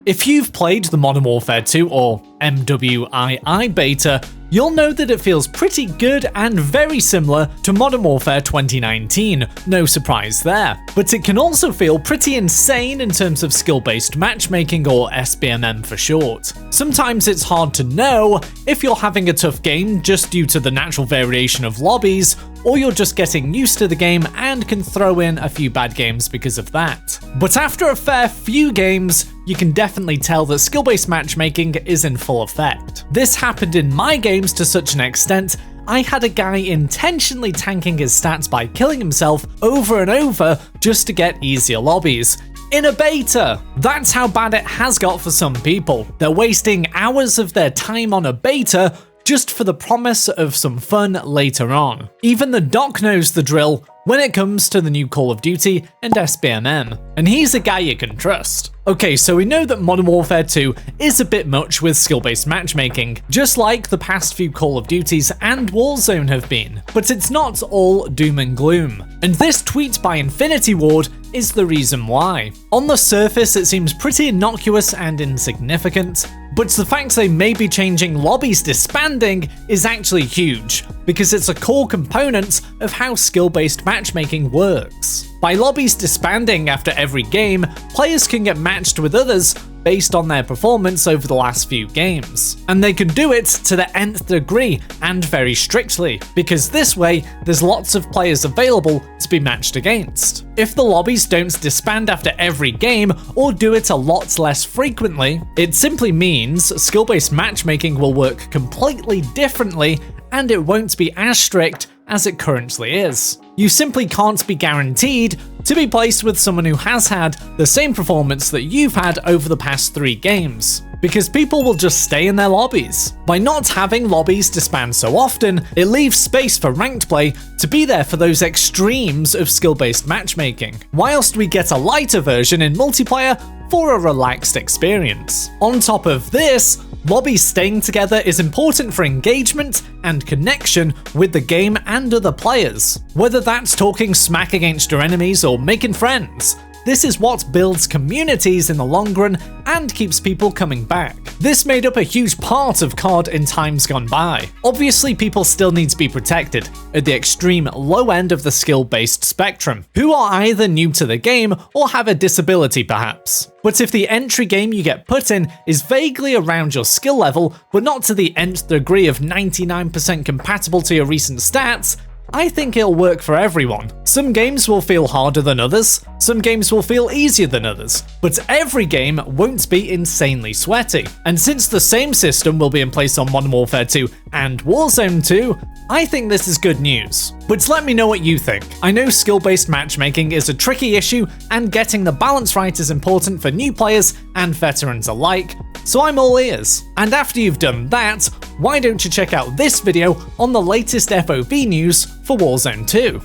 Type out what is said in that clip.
If you've played the Modern Warfare 2 or MW2 beta, you'll know that it feels pretty good and very similar to Modern Warfare 2019, no surprise there. But it can also feel pretty insane in terms of skill-based matchmaking, or SBMM for short. Sometimes it's hard to know if you're having a tough game just due to the natural variation of lobbies, or you're just getting used to the game and can throw in a few bad games because of that. But after a fair few games, you can definitely tell that skill-based matchmaking is in full effect. This happened in my games to such an extent, I had a guy intentionally tanking his stats by killing himself over and over just to get easier lobbies. In a beta! That's how bad it has got for some people. They're wasting hours of their time on a beta just for the promise of some fun later on. Even the doc knows the drill when it comes to the new Call of Duty and SBMM, and he's a guy you can trust. Okay, so we know that Modern Warfare 2 is a bit much with skill-based matchmaking, just like the past few Call of Duties and Warzone have been, but it's not all doom and gloom. And this tweet by Infinity Ward is the reason why. On the surface, it seems pretty innocuous and insignificant, but the fact they may be changing lobbies disbanding is actually huge, because it's a core component of how skill-based matchmaking works. By lobbies disbanding after every game, players can get matched with others based on their performance over the last few games. And they can do it to the nth degree and very strictly, because this way there's lots of players available to be matched against. If the lobbies don't disband after every game, or do it a lot less frequently, it simply means skill-based matchmaking will work completely differently and it won't be as strict as it currently is. You simply can't be guaranteed to be placed with someone who has had the same performance that you've had over the past 3 games, because people will just stay in their lobbies. By not having lobbies disband so often, it leaves space for ranked play to be there for those extremes of skill-based matchmaking, whilst we get a lighter version in multiplayer for a relaxed experience. On top of this, lobbies staying together is important for engagement and connection with the game and other players. Whether that's talking smack against your enemies or making friends, this is what builds communities in the long run and keeps people coming back. This made up a huge part of COD in times gone by. Obviously, people still need to be protected at the extreme low end of the skill-based spectrum, who are either new to the game or have a disability perhaps. But if the entry game you get put in is vaguely around your skill level, but not to the nth degree of 99% compatible to your recent stats, I think it'll work for everyone. Some games will feel harder than others, some games will feel easier than others, but every game won't be insanely sweaty. And since the same system will be in place on Modern Warfare 2 and Warzone 2, I think this is good news. But let me know what you think. I know skill-based matchmaking is a tricky issue, and getting the balance right is important for new players and veterans alike, so I'm all ears. And after you've done that, why don't you check out this video on the latest FOV news for Warzone 2.